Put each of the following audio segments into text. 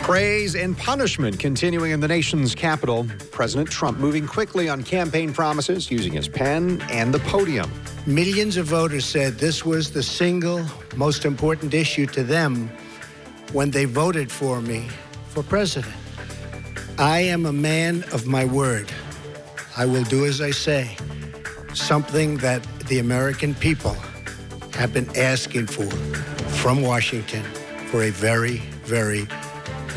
Praise and punishment continuing in the nation's capital. President Trump moving quickly on campaign promises, using his pen and the podium. Millions of voters said this was the single most important issue to them when they voted for me for president. I am a man of my word. I will do as I say, something that the American people have been asking for from Washington for a very, very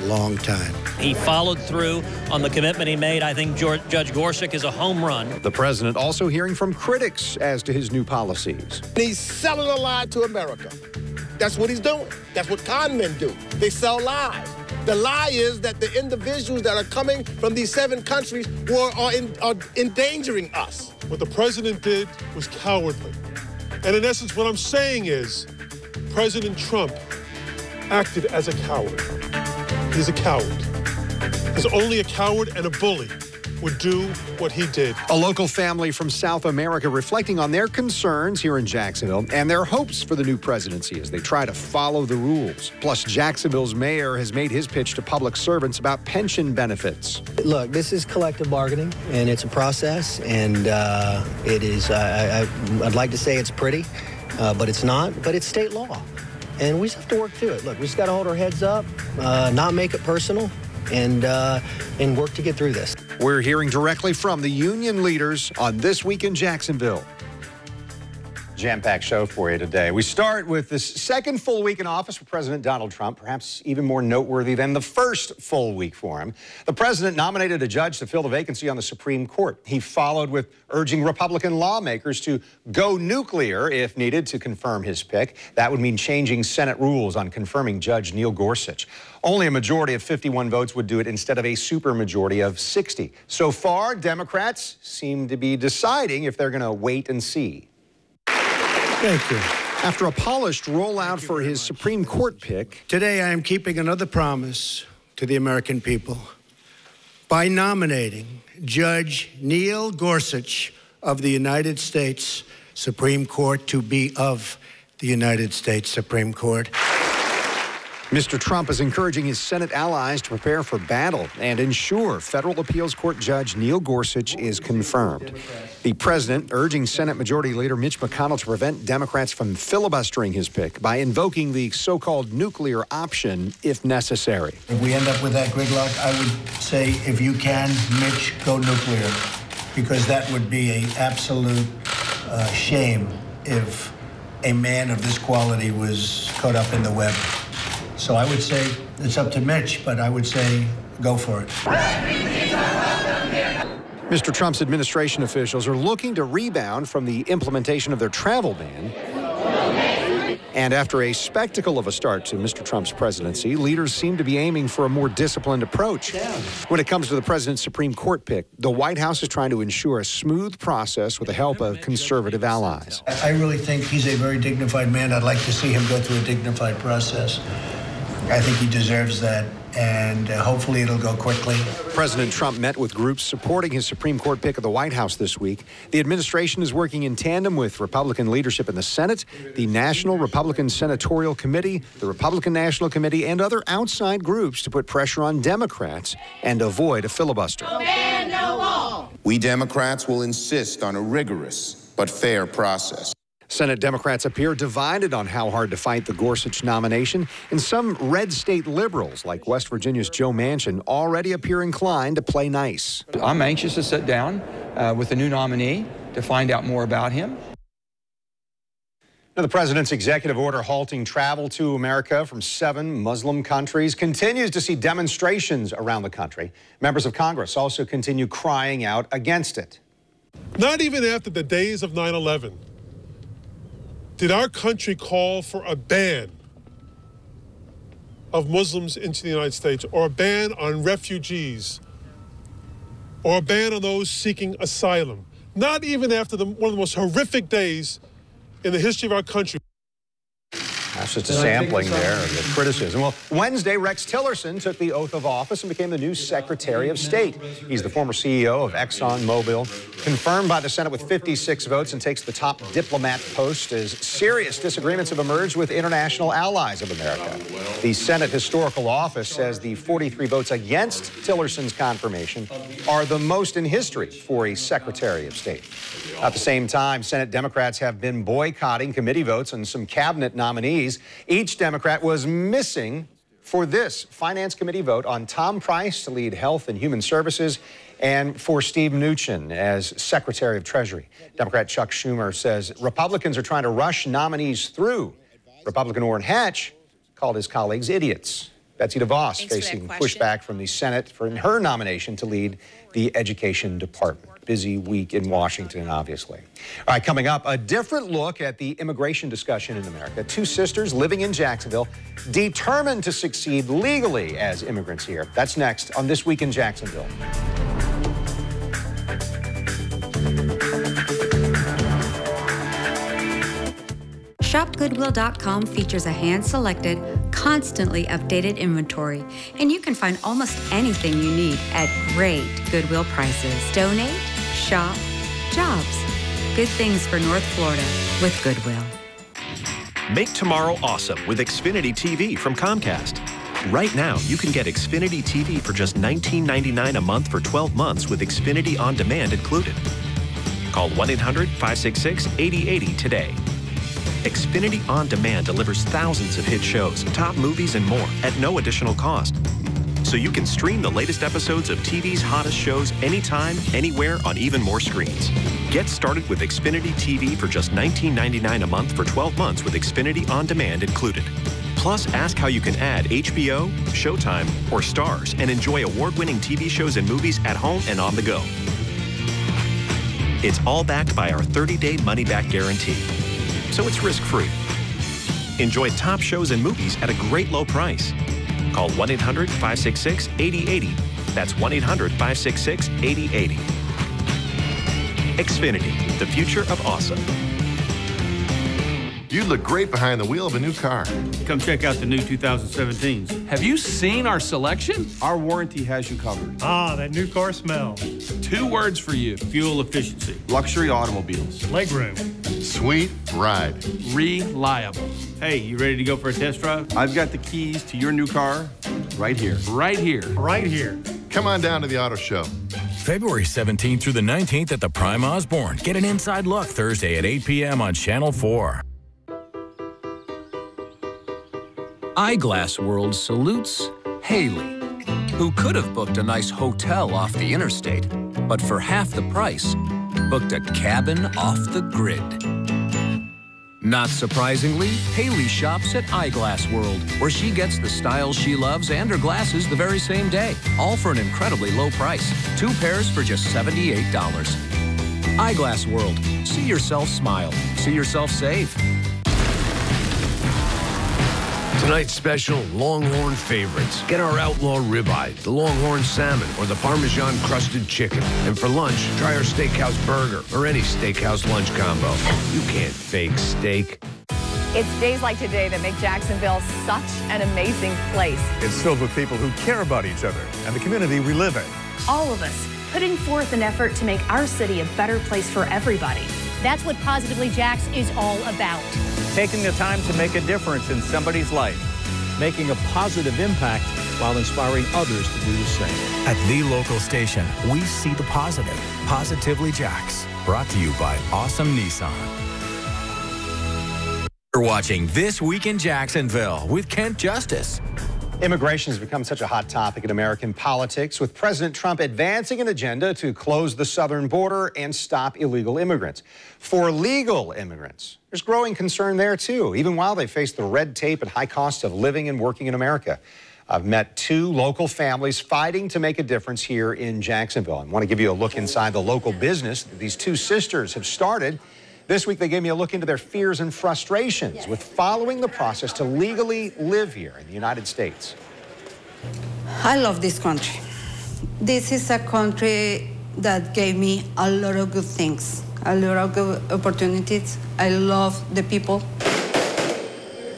long time. He followed through on the commitment he made. I think Judge Gorsuch is a home run. The president also hearing from critics as to his new policies. He's selling a lie to America. That's what he's doing. That's what con men do. They sell lies. The lie is that the individuals that are coming from these 7 countries are endangering us. What the president did was cowardly. And in essence, what I'm saying is President Trump acted as a coward. He's a coward. Because only a coward and a bully would do what he did. A local family from South America reflecting on their concerns here in Jacksonville and their hopes for the new presidency as they try to follow the rules. Plus, Jacksonville's mayor has made his pitch to public servants about pension benefits. Look, this is collective bargaining, and it's a process, and it is, I'd like to say it's pretty, but it's not, but it's state law. And we just have to work through it. Look, we just got to hold our heads up, not make it personal, and work to get through this. We're hearing directly from the union leaders on This Week in Jacksonville. Jam-packed show for you today. We start with this second full week in office for President Donald Trump, perhaps even more noteworthy than the first full week for him. The president nominated a judge to fill the vacancy on the Supreme Court. He followed with urging Republican lawmakers to go nuclear if needed to confirm his pick. That would mean changing Senate rules on confirming Judge Neil Gorsuch. Only a majority of 51 votes would do it instead of a supermajority of 60. So far, Democrats seem to be deciding if they're going to wait and see. Thank you. After a polished rollout for his Supreme Court pick, today I am keeping another promise to the American people by nominating Judge Neil Gorsuch of the United States Supreme Court to be of the United States Supreme Court. Mr. Trump is encouraging his Senate allies to prepare for battle and ensure federal appeals court Judge Neil Gorsuch is confirmed. The president urging Senate Majority Leader Mitch McConnell to prevent Democrats from filibustering his pick by invoking the so-called nuclear option if necessary. If we end up with that gridlock, I would say, if you can, Mitch, go nuclear, because that would be an absolute shame if a man of this quality was caught up in the web. So I would say it's up to Mitch, but I would say go for it. Mr. Trump's administration officials are looking to rebound from the implementation of their travel ban. And after a spectacle of a start to Mr. Trump's presidency, leaders seem to be aiming for a more disciplined approach. When it comes to the president's Supreme Court pick, the White House is trying to ensure a smooth process with the help of conservative allies. I really think he's a very dignified man. I'd like to see him go through a dignified process. I think he deserves that, and hopefully it'll go quickly. President Trump met with groups supporting his Supreme Court pick of the White House this week. The administration is working in tandem with Republican leadership in the Senate, the National Republican Senatorial Committee, the Republican National Committee, and other outside groups to put pressure on Democrats and avoid a filibuster. No man, no wall. We Democrats will insist on a rigorous but fair process. Senate Democrats appear divided on how hard to fight the Gorsuch nomination, and some red state liberals, like West Virginia's Joe Manchin, already appear inclined to play nice. I'm anxious to sit down with the new nominee to find out more about him. Now, the president's executive order halting travel to America from 7 Muslim countries continues to see demonstrations around the country. Members of Congress also continue crying out against it. Not even after the days of 9/11 did our country call for a ban of Muslims into the United States, or a ban on refugees, or a ban on those seeking asylum. Not even after one of the most horrific days in the history of our country. Perhaps just a sampling there of the criticism. Well, Wednesday, Rex Tillerson took the oath of office and became the new Secretary of State. He's the former CEO of ExxonMobil, confirmed by the Senate with 56 votes, and takes the top diplomat post as serious disagreements have emerged with international allies of America. The Senate Historical Office says the 43 votes against Tillerson's confirmation are the most in history for a Secretary of State. At the same time, Senate Democrats have been boycotting committee votes on some cabinet nominees. Each Democrat was missing for this Finance Committee vote on Tom Price to lead Health and Human Services and for Steve Mnuchin as Secretary of Treasury. Democrat Chuck Schumer says Republicans are trying to rush nominees through. Republican Orrin Hatch called his colleagues idiots. Betsy DeVos facing pushback from the Senate for her nomination to lead the Education Department. Busy week in Washington, obviously. All right, coming up, a different look at the immigration discussion in America. Two sisters living in Jacksonville, determined to succeed legally as immigrants here. That's next on This Week in Jacksonville. ShopGoodwill.com features a hand-selected, constantly updated inventory, and you can find almost anything you need at great Goodwill prices. Donate, shop, jobs. Good things for North Florida with Goodwill. Make tomorrow awesome with Xfinity TV from Comcast. Right now, you can get Xfinity TV for just $19.99 a month for 12 months with Xfinity On Demand included. Call 1-800-566-8080 today. Xfinity On Demand delivers thousands of hit shows, top movies, and more at no additional cost. So you can stream the latest episodes of TV's hottest shows anytime, anywhere, on even more screens. Get started with Xfinity TV for just $19.99 a month for 12 months with Xfinity On Demand included. Plus, ask how you can add HBO, Showtime, or Stars and enjoy award-winning TV shows and movies at home and on the go. It's all backed by our 30-day money-back guarantee. So it's risk-free. Enjoy top shows and movies at a great low price. Call 1-800-566-8080. That's 1-800-566-8080. Xfinity, the future of awesome. You'd look great behind the wheel of a new car. Come check out the new 2017s. Have you seen our selection? Our warranty has you covered. Ah, that new car smell. 2 words for you. Fuel efficiency. Luxury automobiles. Legroom. Sweet ride. Reliable. Hey, you ready to go for a test drive? I've got the keys to your new car right here. Right here. Right here. Come on down to the auto show. February 17th through the 19th at the Prime Osborne. Get an inside look Thursday at 8 p.m. on Channel 4. Eyeglass World salutes Haley, who could have booked a nice hotel off the interstate, but for half the price, booked a cabin off the grid. Not surprisingly, Haley shops at Eyeglass World, where she gets the styles she loves and her glasses the very same day, all for an incredibly low price. 2 pairs for just $78. Eyeglass World. See yourself smile. See yourself save. Tonight's special, Longhorn favorites. Get our outlaw ribeye, the Longhorn salmon, or the Parmesan crusted chicken. And for lunch, try our steakhouse burger or any steakhouse lunch combo. You can't fake steak. It's days like today that make Jacksonville such an amazing place. It's filled with people who care about each other and the community we live in. All of us putting forth an effort to make our city a better place for everybody. That's what Positively Jax is all about. Taking the time to make a difference in somebody's life, making a positive impact while inspiring others to do the same. At the local station, we see the positive. Positively Jax. Brought to you by Awesome Nissan. You're watching This Week in Jacksonville with Kent Justice. Immigration has become such a hot topic in American politics, with President Trump advancing an agenda to close the southern border and stop illegal immigrants. For legal immigrants, there's growing concern there, too, even while they face the red tape and high costs of living and working in America. I've met 2 local families fighting to make a difference here in Jacksonville. I want to give you a look inside the local business that these 2 sisters have started. This week, they gave me a look into their fears and frustrations with following the process to legally live here in the United States. I love this country. This is a country that gave me a lot of good things, a lot of good opportunities. I love the people.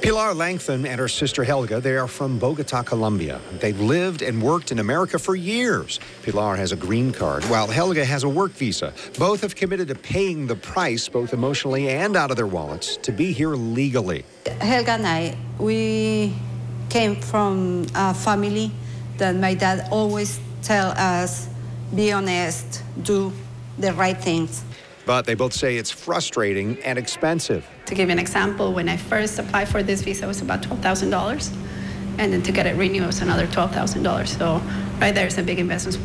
Pilar Langton and her sister Helga, they are from Bogota, Colombia. They've lived and worked in America for years. Pilar has a green card, while Helga has a work visa. Both have committed to paying the price, both emotionally and out of their wallets, to be here legally. Helga and I, we came from a family that my dad always tell us, be honest, do the right things. But they both say it's frustrating and expensive. To give you an example, when I first applied for this visa, it was about $12,000. And then to get it renewed, it was another $12,000. So right there is a big investment.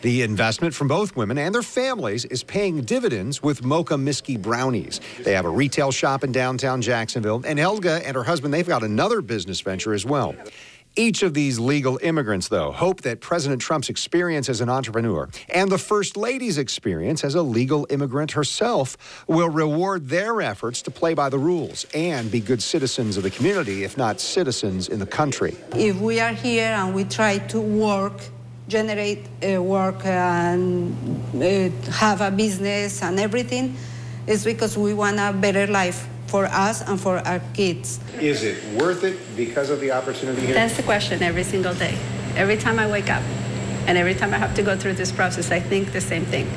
The investment from both women and their families is paying dividends with Mocha Miski brownies. They have a retail shop in downtown Jacksonville, and Helga and her husband, they've got another business venture as well. Each of these legal immigrants, though, hope that President Trump's experience as an entrepreneur and the First Lady's experience as a legal immigrant herself will reward their efforts to play by the rules and be good citizens of the community, if not citizens in the country. If we are here and we try to work, generate work and have a business and everything, it's because we want a better life for us and for our kids. Is it worth it because of the opportunity here? That's the question every single day. Every time I wake up and every time I have to go through this process, I think the same thing.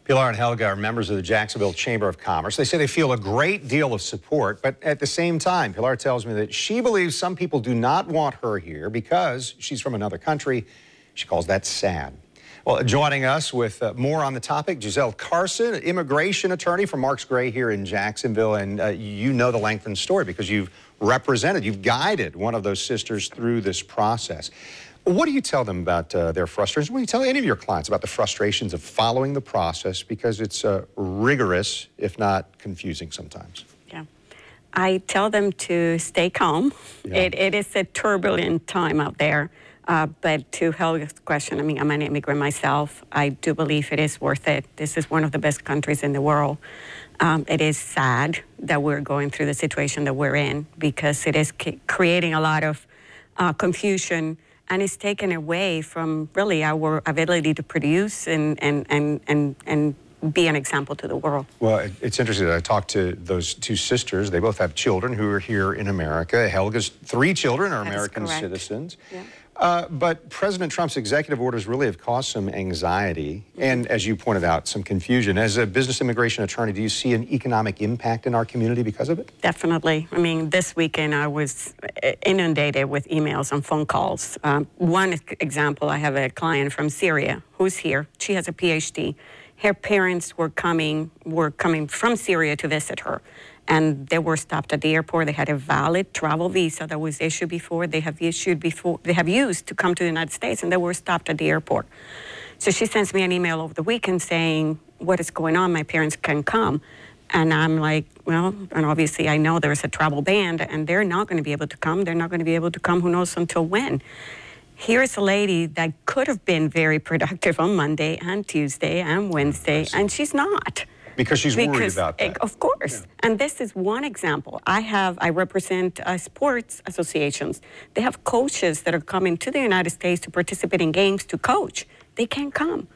Pilar and Helga are members of the Jacksonville Chamber of Commerce. They say they feel a great deal of support, but at the same time, Pilar tells me that she believes some people do not want her here because she's from another country. She calls that sad. Well, joining us with more on the topic, Giselle Carson, immigration attorney from Marks Gray here in Jacksonville. And you know the Langton story because you've you've guided one of those sisters through this process. What do you tell them about their frustrations? What do you tell any of your clients about the frustrations of following the process because it's rigorous, if not confusing sometimes? Yeah. I tell them to stay calm. Yeah. It is a turbulent time out there. But to Helga's question, I mean, I'm an immigrant myself. I do believe it is worth it. This is one of the best countries in the world. It is sad that we're going through the situation that we're in because it is creating a lot of confusion and it's taken away from really our ability to produce and be an example to the world. Well, it's interesting that I talked to those two sisters. They both have children who are here in America. Helga's 3 children are American citizens. Yeah. But President Trump's executive orders really have caused some anxiety and, as you pointed out, some confusion. As a business immigration attorney, do you see an economic impact in our community because of it? Definitely. I mean, this weekend I was inundated with emails and phone calls. One example, I have a client from Syria who's here. She has a PhD. Her parents were coming from Syria to visit her. And they were stopped at the airport. They had a valid travel visa that was issued before. They have used to come to the United States, and they were stopped at the airport. So she sends me an email over the weekend saying, what is going on? My parents can come. And I'm like, well, and obviously I know there's a travel ban, and they're not going to be able to come. They're not going to be able to come who knows until when. Here's a lady that could have been very productive on Monday and Tuesday and Wednesday, and she's not. Because she's worried about that. Of course. Yeah. And this is one example. I represent sports associations. They have coaches that are coming to the United States to participate in games to coach. They can't come.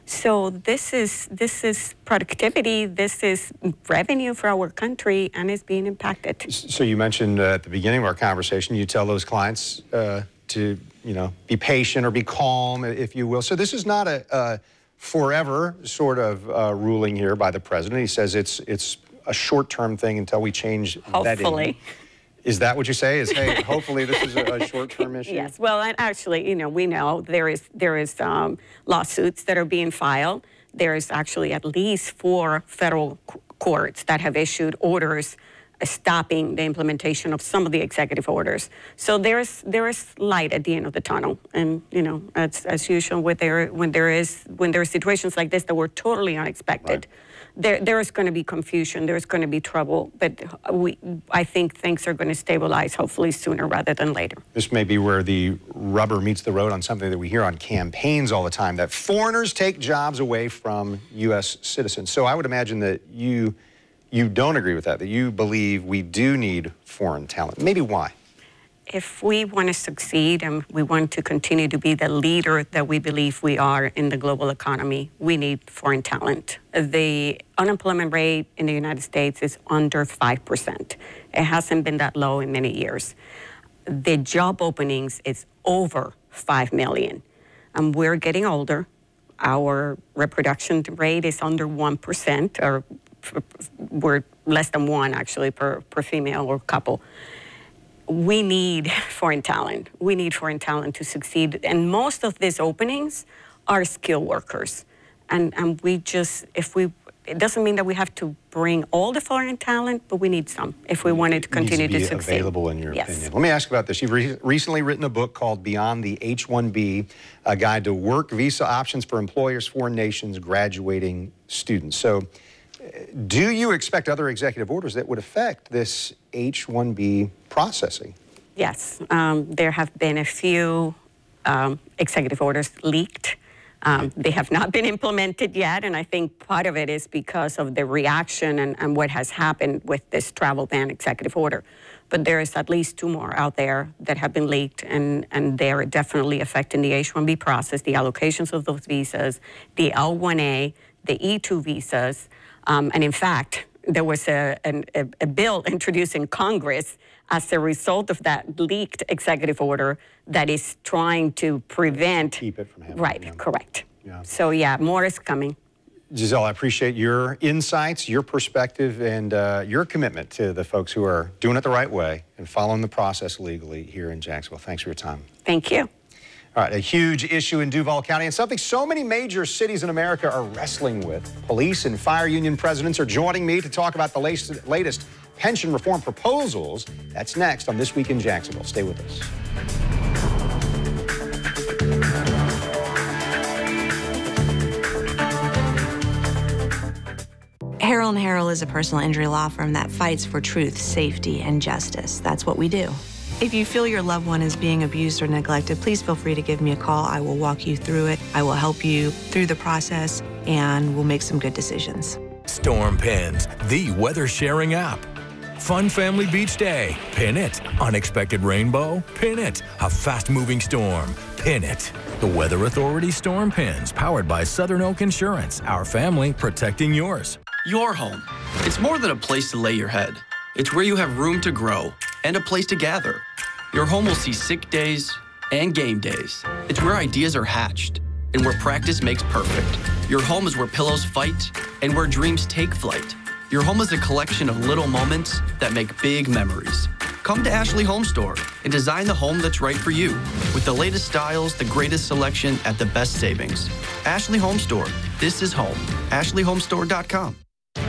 So this is productivity, this is revenue for our country, and it's being impacted. So you mentioned at the beginning of our conversation, you tell those clients to, be patient or be calm, if you will. So this is not a forever sort of ruling here by the president. He says it's a short-term thing until we change that. Hopefully. Is that what you say? Is, hey, hopefully this is a short-term issue? Yes. Well, and actually, we know there is lawsuits that are being filed. There is actually at least 4 federal courts that have issued orders stopping the implementation of some of the executive orders. So there is light at the end of the tunnel, and as usual, when there are situations like this that were totally unexpected, right. there is going to be confusion, there is going to be trouble, but I think things are going to stabilize hopefully sooner rather than later. This may be where the rubber meets the road on something that we hear on campaigns all the time, that foreigners take jobs away from U.S. citizens. So I would imagine that you don't agree with that you believe we do need foreign talent. Maybe why? If we want to succeed and we want to continue to be the leader that we believe we are in the global economy, we need foreign talent. The unemployment rate in the United States is under 5%. It hasn't been that low in many years. The job openings is over 5 million. And we're getting older. Our reproduction rate is under 1%, or we're less than 1 actually per female or couple. We need foreign talent. We need foreign talent to succeed. And most of these openings are skilled workers. And we just, it doesn't mean that we have to bring all the foreign talent, but we need some if we wanted to continue to succeed. Available in your opinion. Let me ask you about this. You've recently written a book called Beyond the H-1B, a guide to work visa options for employers, foreign nations, graduating students. So do you expect other executive orders that would affect this H-1B processing? Yes. There have been a few executive orders leaked. They have not been implemented yet, and I think part of it is because of the reaction and what has happened with this travel ban executive order. But there is at least 2 more out there that have been leaked, and they're definitely affecting the H-1B process, the allocations of those visas, the L-1A, the E-2 visas, and in fact, there was a bill introduced in Congress as a result of that leaked executive order that is trying to prevent. Keep it from happening. Right, correct. Yeah. So yeah, more is coming. Giselle, I appreciate your insights, your perspective, and your commitment to the folks who are doing it the right way and following the process legally here in Jacksonville. Thanks for your time. Thank you. All right, a huge issue in Duval County and something so many major cities in America are wrestling with. Police and fire union presidents are joining me to talk about the latest pension reform proposals. That's next on This Week in Jacksonville. Stay with us. Harrell & Harrell is a personal injury law firm that fights for truth, safety, and justice. That's what we do. If you feel your loved one is being abused or neglected, please feel free to give me a call. I will walk you through it. I will help you through the process, and we'll make some good decisions. Storm Pins, the weather sharing app. Fun family beach day, pin it. Unexpected rainbow, pin it. A fast-moving storm, pin it. The Weather Authority Storm Pins, powered by Southern Oak Insurance. Our family protecting yours. Your home. It's more than a place to lay your head. It's where you have room to grow and a place to gather. Your home will see sick days and game days. It's where ideas are hatched and where practice makes perfect. Your home is where pillows fight and where dreams take flight. Your home is a collection of little moments that make big memories. Come to Ashley Home Store and design the home that's right for you with the latest styles, the greatest selection at the best savings. Ashley Home Store. This is home. AshleyHomestore.com.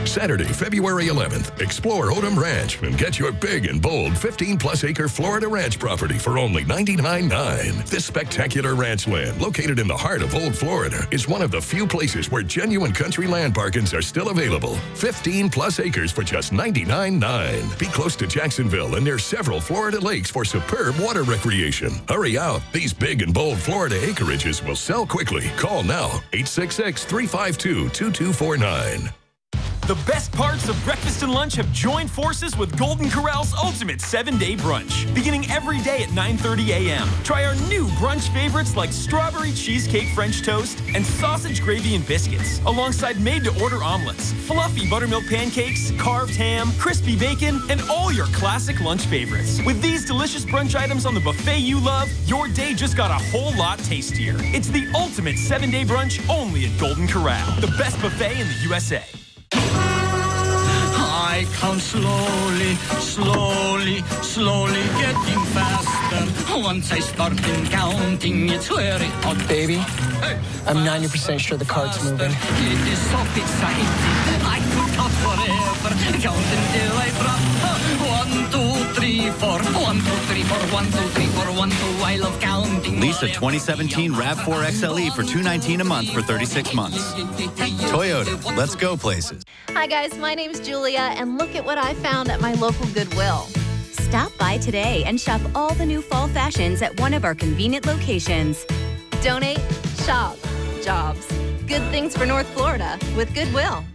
Saturday, February 11th, explore Odom Ranch and get your big and bold 15-plus acre Florida ranch property for only $99.9. This spectacular ranch land, located in the heart of Old Florida, is one of the few places where genuine country land bargains are still available. 15-plus acres for just $99.9. Be close to Jacksonville and near several Florida lakes for superb water recreation. Hurry out. These big and bold Florida acreages will sell quickly. Call now, 866-352-2249. The best parts of breakfast and lunch have joined forces with Golden Corral's ultimate 7-day brunch, beginning every day at 9:30 a.m. Try our new brunch favorites like strawberry cheesecake French toast and sausage gravy and biscuits, alongside made-to-order omelets, fluffy buttermilk pancakes, carved ham, crispy bacon, and all your classic lunch favorites. With these delicious brunch items on the buffet you love, your day just got a whole lot tastier. It's the ultimate 7-day brunch only at Golden Corral, the best buffet in the USA. I count slowly, slowly, slowly getting faster. Once I start counting, it's very hot. Baby, I'm 90% sure the cart's moving. It is so exciting. I could count forever. Count until I drop. 1, 2, 3, 4. 1, 2, 3, 4. 1, 2, 3, 4. 1, 2. I love counting. Lease a 2017 RAV4 XLE for $219 a month for 36 months. Toyota, let's go places. Hi guys, my name's Julia, and look at what I found at my local Goodwill. Stop by today and shop all the new fall fashions at one of our convenient locations. Donate, shop, jobs. Good things for North Florida with Goodwill.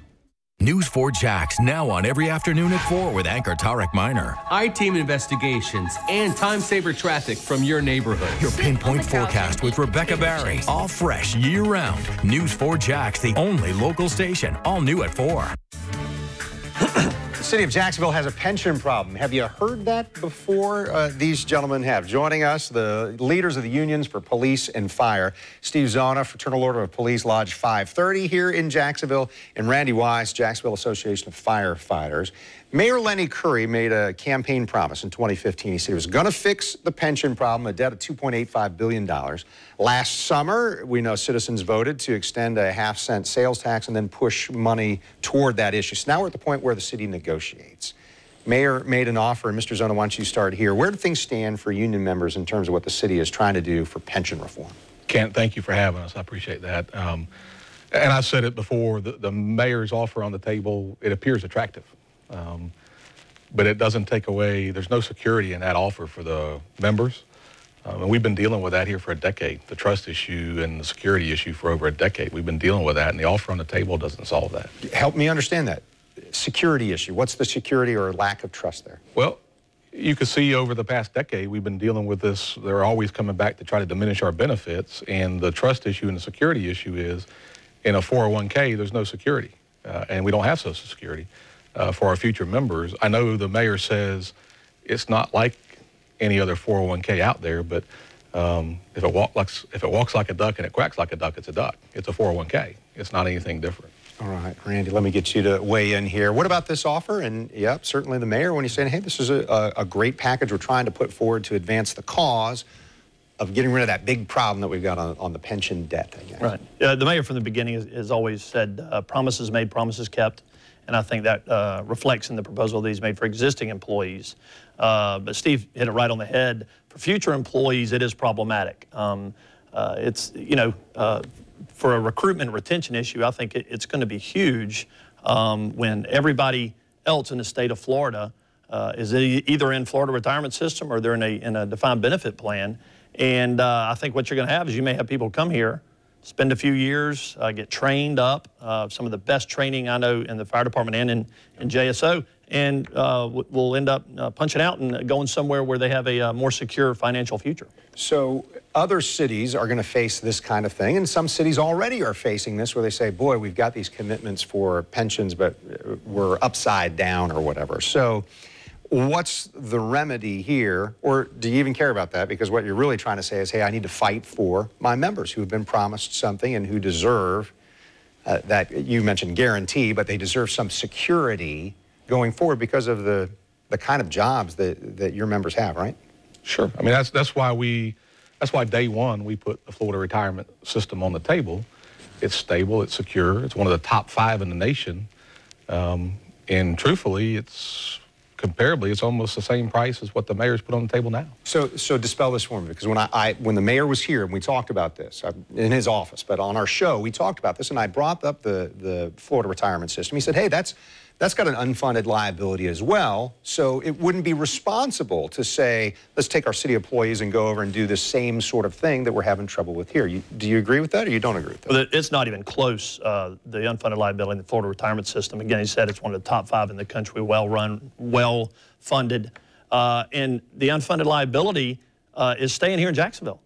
News 4 Jax, now on every afternoon at 4 with anchor Tarek Minor. I-Team investigations and time-saver traffic from your neighborhood. Your pinpoint forecast with Rebecca Barry. All fresh year-round. News 4 Jax, the only local station. All new at 4. The city of Jacksonville has a pension problem. Have you heard that before? These gentlemen have. Joining us, the leaders of the unions for police and fire. Steve Zona, Fraternal Order of Police Lodge 530 here in Jacksonville, and Randy Wise, Jacksonville Association of Firefighters. Mayor Lenny Curry made a campaign promise in 2015. He said he was going to fix the pension problem, a debt of $2.85 billion. Last summer, we know citizens voted to extend a half-cent sales tax and then push money toward that issue. So now we're at the point where the city negotiates. Mayor made an offer, and Mr. Zona, why don't you start here? Where do things stand for union members in terms of what the city is trying to do for pension reform? Kent, thank you for having us. I appreciate that. And I said it before, the mayor's offer on the table, it appears attractive. But it doesn't take away, there's no security in that offer for the members. And we've been dealing with that here for a decade, the trust issue and the security issue for over a decade. We've been dealing with that, and the offer on the table doesn't solve that. Help me understand that. Security issue. What's the security or lack of trust there? Well, you can see over the past decade, we've been dealing with this. They're always coming back to try to diminish our benefits. And the trust issue and the security issue is in a 401k, there's no security. And we don't have Social Security for our future members. I know the mayor says it's not like any other 401k out there, but if it walks like a duck and it quacks like a duck, it's a duck. It's a 401k. It's not anything different. All right, Randy, let me get you to weigh in here. What about this offer? And, yep, certainly the mayor, when he's saying, hey, this is a great package we're trying to put forward to advance the cause of getting rid of that big problem that we've got on the pension debt, I guess. Right. The mayor from the beginning has always said promises made, promises kept. And I think that reflects in the proposal that he's made for existing employees. But Steve hit it right on the head. For future employees, it is problematic. It's, you know, for a recruitment retention issue, I think it's going to be huge when everybody else in the state of Florida is either in Florida retirement system or they're in a defined benefit plan. And I think what you're going to have is you may have people come here, spend a few years, get trained up, some of the best training I know in the fire department and in JSO, and will end up punching out and going somewhere where they have a more secure financial future. So other cities are going to face this kind of thing, and some cities already are facing this where they say, boy, we've got these commitments for pensions, but we're upside down or whatever. So what's the remedy here, or do you even care about that? Because what you're really trying to say is, hey, I need to fight for my members who have been promised something and who deserve that, you mentioned guarantee, but they deserve some security going forward because of the kind of jobs that your members have, right? Sure. I mean, that's why day one we put the Florida retirement system on the table. It's stable, it's secure, it's one of the top 5 in the nation, and truthfully, it's comparably, it's almost the same price as what the mayor's put on the table now. So dispel this for me, because when the mayor was here and we talked about this in his office, but on our show we talked about this, and I brought up the Florida retirement system. He said, hey, that's got an unfunded liability as well, so it wouldn't be responsible to say, let's take our city employees and go over and do the same sort of thing that we're having trouble with here. Do you agree with that, or you don't agree with that? Well, it's not even close, the unfunded liability in the Florida retirement system. Again, he said it's one of the top 5 in the country, well-run, well-funded. And the unfunded liability is staying here in Jacksonville.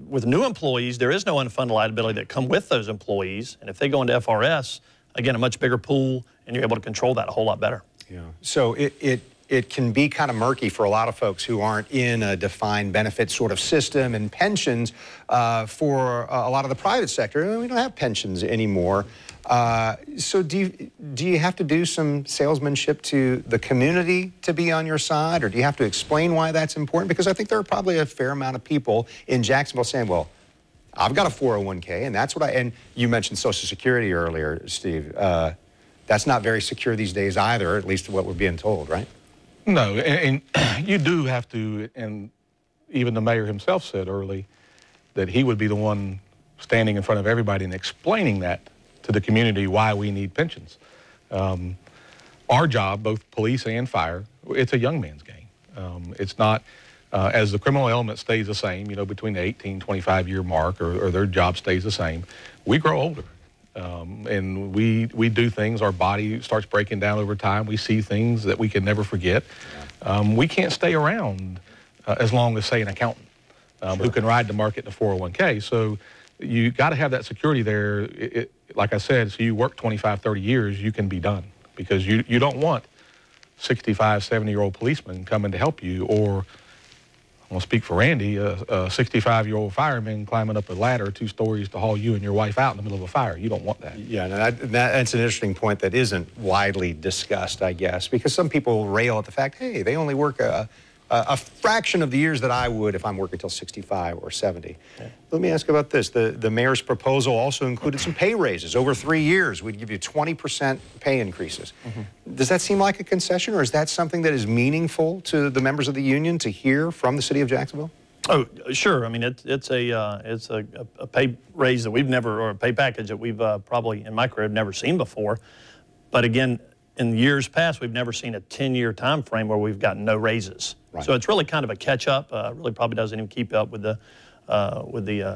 With new employees, there is no unfunded liability that come with those employees, and if they go into FRS, again, a much bigger pool, and you're able to control that a whole lot better. Yeah. So it can be kind of murky for a lot of folks who aren't in a defined benefit sort of system, and pensions for a lot of the private sector. We don't have pensions anymore. So do you have to do some salesmanship to the community to be on your side, or do you have to explain why that's important? Because I think there are probably a fair amount of people in Jacksonville saying, well, I've got a 401k, and that's what and you mentioned Social Security earlier, Steve. That's not very secure these days either, at least what we're being told, right? No, and you do have to, and even the mayor himself said early that he would be the one standing in front of everybody and explaining that to the community why we need pensions. Our job, both police and fire, it's a young man's game. It's not, as the criminal element stays the same, you know, between the 18, 25-year mark, or their job stays the same, we grow older. And we do things, our body starts breaking down over time. We see things that we can never forget. We can't stay around as long as, say, an accountant who can ride the market in a 401k. So you got to have that security there. Like I said, so you work 25, 30 years, you can be done, because you don't want 65, 70-year-old policemen coming to help you, or I'm going to speak for Randy, a 65-year-old fireman climbing up a ladder 2 stories to haul you and your wife out in the middle of a fire. You don't want that. Yeah, no, that's an interesting point that isn't widely discussed, I guess, because some people rail at the fact, hey, they only work a fraction of the years that I would if I'm working till 65 or 70. Yeah. Let me ask about this. The mayor's proposal also included some pay raises. Over 3 years, we'd give you 20% pay increases. Does that seem like a concession, or is that something that is meaningful to the members of the union to hear from the city of Jacksonville? Oh, sure. I mean, it's a pay raise that we've never, or a pay package that we've probably in my career never seen before. But again, in years past, we've never seen a 10-year time frame where we've gotten no raises. Right. So it's really kind of a catch-up. Really probably doesn't even keep up with the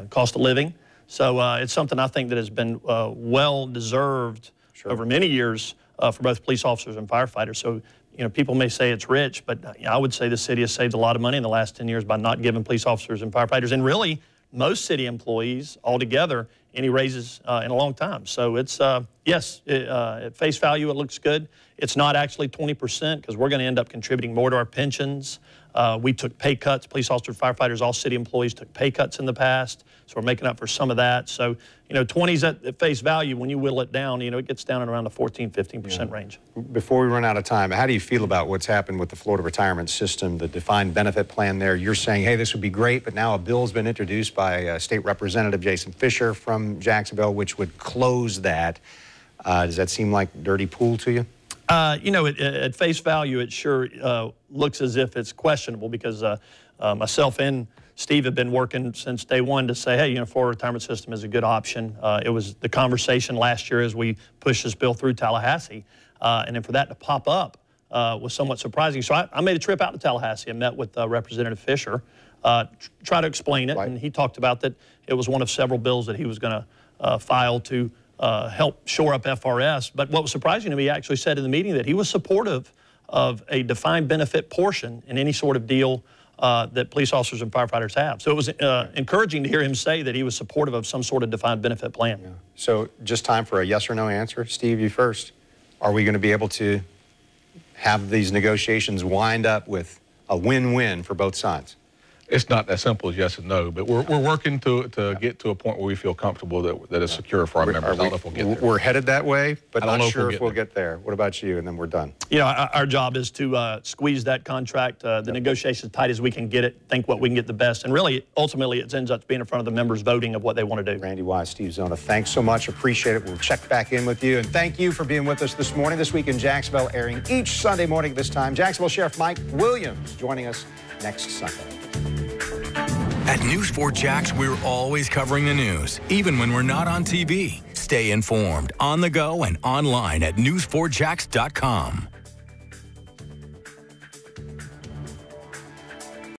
cost of living. So it's something I think that has been well-deserved over many years for both police officers and firefighters. So, you know, people may say it's rich, but I would say the city has saved a lot of money in the last 10 years by not giving police officers and firefighters, and really most city employees altogether, any raises in a long time. So it's, yes, at face value, it looks good. It's not actually 20% because we're going to end up contributing more to our pensions. We took pay cuts. Police officers, firefighters, all city employees took pay cuts in the past. So we're making up for some of that. So, you know, 20's at face value. When you whittle it down, you know, it gets down in around the 14, 15% range. Before we run out of time, how do you feel about what's happened with the Florida retirement system, the defined benefit plan there? You're saying, hey, this would be great, but now a bill's been introduced by State Representative Jason Fisher from Jacksonville, which would close that. Does that seem like dirty pool to you? You know, at face value, it sure looks as if it's questionable, because myself and Steve have been working since day one to say, hey, you know, Florida retirement system is a good option. It was the conversation last year as we pushed this bill through Tallahassee. And then for that to pop up was somewhat surprising. So I made a trip out to Tallahassee and met with Representative Fisher, try to explain it. Right. And he talked about that it was one of several bills that he was going to file to help shore up FRS. But what was surprising to me, he actually said in the meeting that he was supportive of a defined benefit portion in any sort of deal that police officers and firefighters have. So it was encouraging to hear him say that he was supportive of some sort of defined benefit plan. Yeah. So just time for a yes or no answer. Steve, you first. Are we going to be able to have these negotiations wind up with a win-win for both sides? It's not as simple as yes and no, but we're working to get to a point where we feel comfortable that it's secure for our members. I don't know if we'll get there. We're headed that way, but I'm not sure if we'll get there. What about you? And then we're done. You know, our job is to squeeze that contract, the negotiations tight as we can get it, think what we can get the best, and really, ultimately, it ends up being in front of the members voting of what they want to do. Randy Wise, Steve Zona, thanks so much. Appreciate it. We'll check back in with you. And thank you for being with us this morning. This Week in Jacksonville, airing each Sunday morning at this time. Jacksonville Sheriff Mike Williams joining us next Sunday. At News 4 Jax, we're always covering the news, even when we're not on TV. Stay informed, on the go, and online at news4jax.com.